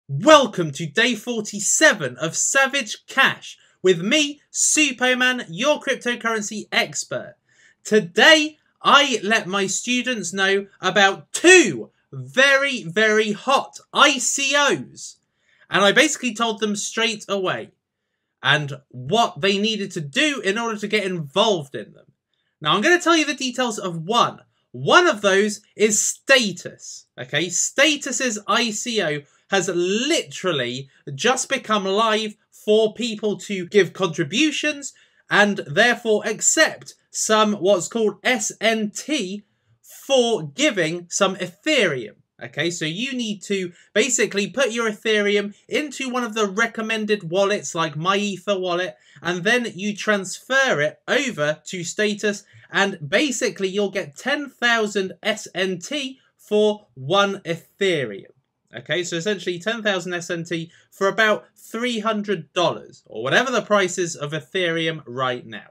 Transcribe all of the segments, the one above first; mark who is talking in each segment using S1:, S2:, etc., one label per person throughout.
S1: Welcome to day 47 of Savage Cash with me, Superman, your cryptocurrency expert. Today, I let my students know about two very hot ICOs. And I basically told them straight away and what they needed to do in order to get involved in them. Now, I'm going to tell you the details of one. One of those is Status. Okay, Status's ICO has literally just become live for people to give contributions and therefore accept some what's called SNT for giving some Ethereum. Okay, so you need to basically put your Ethereum into one of the recommended wallets like MyEther wallet, and then you transfer it over to Status, and basically you'll get 10,000 SNT for one Ethereum. Okay, so essentially 10,000 SNT for about $300 or whatever the price is of Ethereum right now.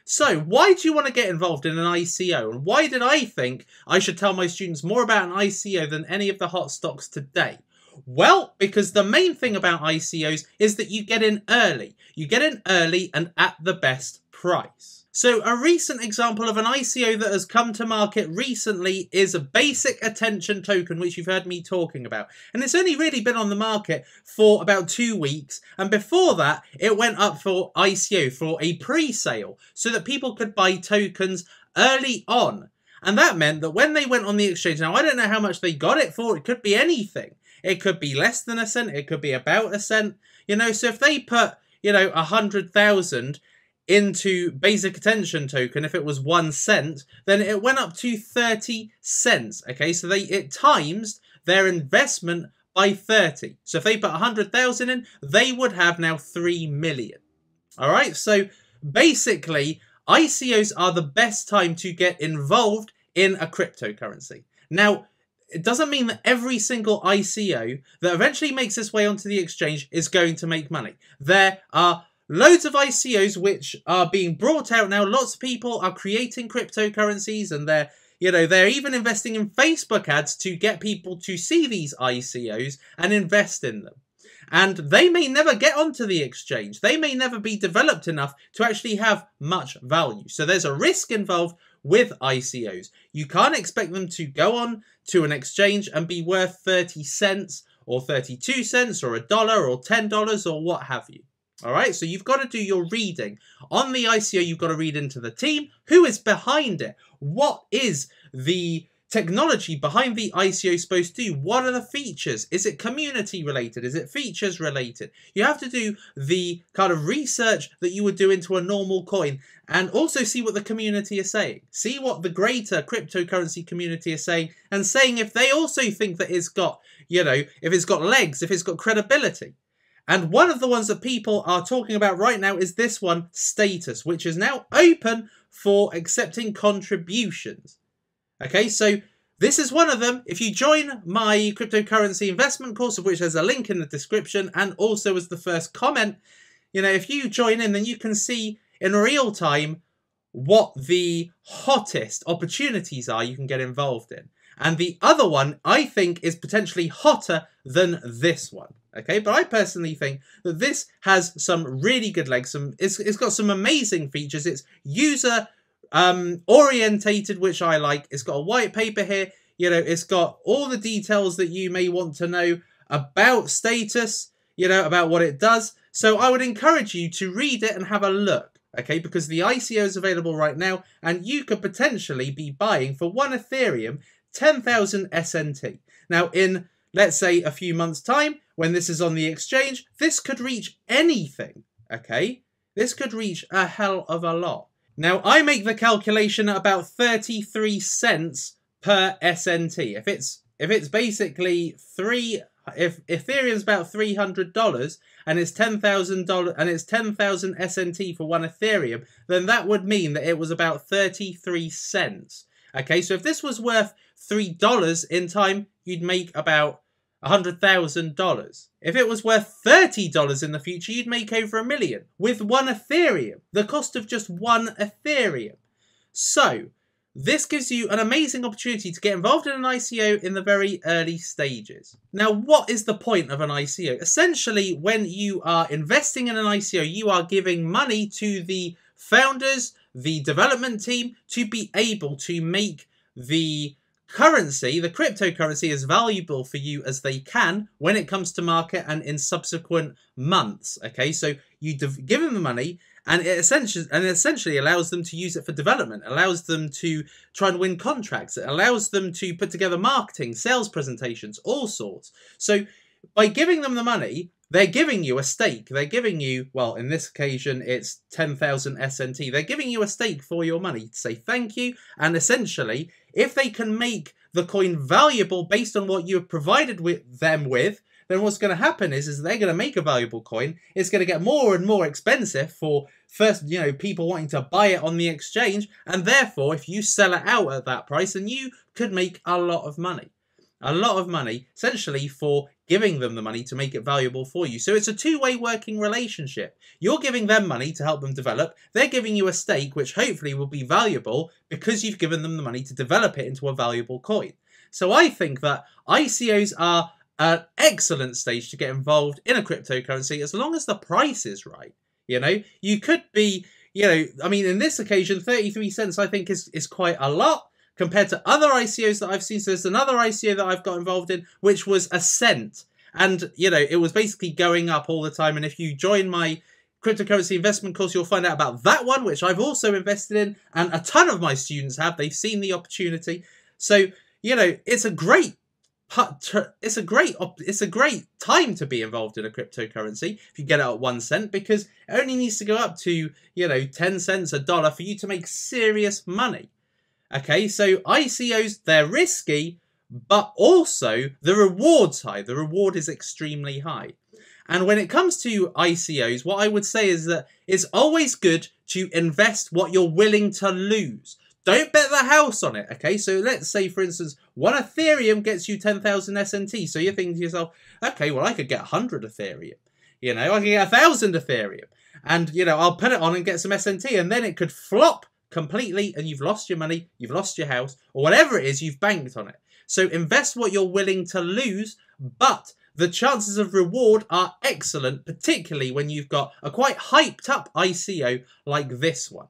S1: So why do you want to get involved in an ICO? And why did I think I should tell my students more about an ICO than any of the hot stocks today? Well, because the main thing about ICOs is that you get in early. You get in early and at the best price. So a recent example of an ICO that has come to market recently is a basic attention token, which you've heard me talking about. And it's only really been on the market for about 2 weeks. And before that, it went up for ICO, for a pre-sale, so that people could buy tokens early on. And that meant that when they went on the exchange, now I don't know how much they got it for, it could be anything. It could be less than a cent, it could be about a cent. You know, so if they put, 100,000 into basic attention token, if it was 1 cent, then it went up to 30 cents. Okay, so it times their investment by 30. So if they put 100,000 in, they would have now 3 million. All right, so basically ICOs are the best time to get involved in a cryptocurrency. Now, it doesn't mean that every single ICO that eventually makes its way onto the exchange is going to make money. There are loads of ICOs which are being brought out now. Lots of people are creating cryptocurrencies, and they're even investing in Facebook ads to get people to see these ICOs and invest in them. And they may never get onto the exchange. They may never be developed enough to actually have much value. So there's a risk involved with ICOs. You can't expect them to go on to an exchange and be worth 30 cents or 32 cents or $1 or $10 or what have you. All right, so you've got to do your reading. On the ICO, you've got to read into the team. Who is behind it? What is the technology behind the ICO supposed to do? What are the features? Is it community related? Is it features related? You have to do the kind of research that you would do into a normal coin, and also see what the community is saying. See what the greater cryptocurrency community is saying, and saying if they also think that it's got, if it's got legs, if it's got credibility. And one of the ones that people are talking about right now is this one, Status, which is now open for accepting contributions. Okay, so this is one of them. If you join my cryptocurrency investment course, of which there's a link in the description and also as the first comment, if you join in, then you can see in real time what the hottest opportunities are you can get involved in. And the other one, I think, is potentially hotter than this one. Okay, but I personally think that this has some really good legs. It's got some amazing features. It's user orientated, which I like. It's got a white paper here. It's got all the details that you may want to know about Status, about what it does. So I would encourage you to read it and have a look. Okay, because the ICO is available right now, and you could potentially be buying for 1 Ethereum 10,000 SNT. Now, in, let's say, a few months' time, when this is on the exchange, this could reach anything, okay? This could reach a hell of a lot. Now, I make the calculation at about 33 cents per SNT. If it's basically if Ethereum's about $300 and it's $10,000 and it's 10,000 SNT for 1 Ethereum, then that would mean that it was about 33 cents. Okay, so if this was worth $3 in time, you'd make about $100,000. If it was worth $30 in the future, you'd make over $1 million with 1 Ethereum. The cost of just 1 Ethereum. So this gives you an amazing opportunity to get involved in an ICO in the very early stages. Now, what is the point of an ICO? Essentially, when you are investing in an ICO, you are giving money to the founders, the development team, to be able to make the currency, the cryptocurrency, as valuable for you as they can when it comes to market and in subsequent months. Okay, so you give them the money, and it essentially allows them to use it for development, allows them to try and win contracts, it allows them to put together marketing, sales presentations, all sorts. So by giving them the money, they're giving you a stake. They're giving you, well, in this occasion, it's 10,000 SNT. They're giving you a stake for your money to say thank you. And essentially, if they can make the coin valuable based on what you've provided them with, then what's going to happen is they're going to make a valuable coin. It's going to get more and more expensive for first, people wanting to buy it on the exchange. And therefore, if you sell it out at that price, then you could make a lot of money. A lot of money, essentially, for giving them the money to make it valuable for you. So it's a two-way working relationship. You're giving them money to help them develop. They're giving you a stake, which hopefully will be valuable because you've given them the money to develop it into a valuable coin. So I think that ICOs are an excellent stage to get involved in a cryptocurrency as long as the price is right. You could be, in this occasion, 33 cents I think is quite a lot compared to other ICOs that I've seen. So there's another ICO that I've got involved in, which was a cent. And, it was basically going up all the time. And if you join my cryptocurrency investment course, you'll find out about that one, which I've also invested in. And a ton of my students have. They've seen the opportunity. So, it's a great time to be involved in a cryptocurrency if you get it at 1 cent, because it only needs to go up to, 10 cents, $1 for you to make serious money. Okay, so ICOs, they're risky, but also the reward's high. The reward is extremely high. And when it comes to ICOs, what I would say is that it's always good to invest what you're willing to lose. Don't bet the house on it, okay? So let's say, for instance, 1 Ethereum gets you 10,000 SNT. So you're thinking to yourself, okay, well, I could get 100 Ethereum. I can get 1,000 Ethereum. And, I'll put it on and get some SNT. And then it could flop completely and you've lost your money, you've lost your house, or whatever it is, you've banked on it. So invest what you're willing to lose, but the chances of reward are excellent, particularly when you've got a quite hyped up ICO like this one.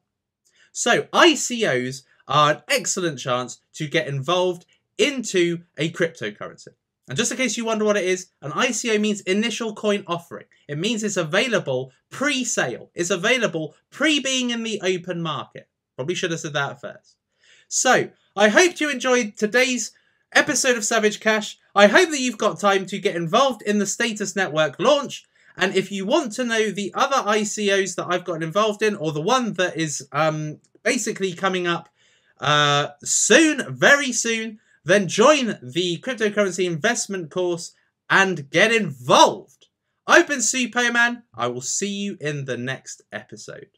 S1: So ICOs are an excellent chance to get involved into a cryptocurrency. And just in case you wonder what it is, an ICO means initial coin offering. It means it's available pre-sale. It's available pre-being in the open market. Probably should have said that first. So, I hope you enjoyed today's episode of Savage Cash. I hope that you've got time to get involved in the Status Network launch. And if you want to know the other ICOs that I've got involved in, or the one that is basically coming up soon, very soon, then join the cryptocurrency investment course and get involved. I've been Superman. I will see you in the next episode.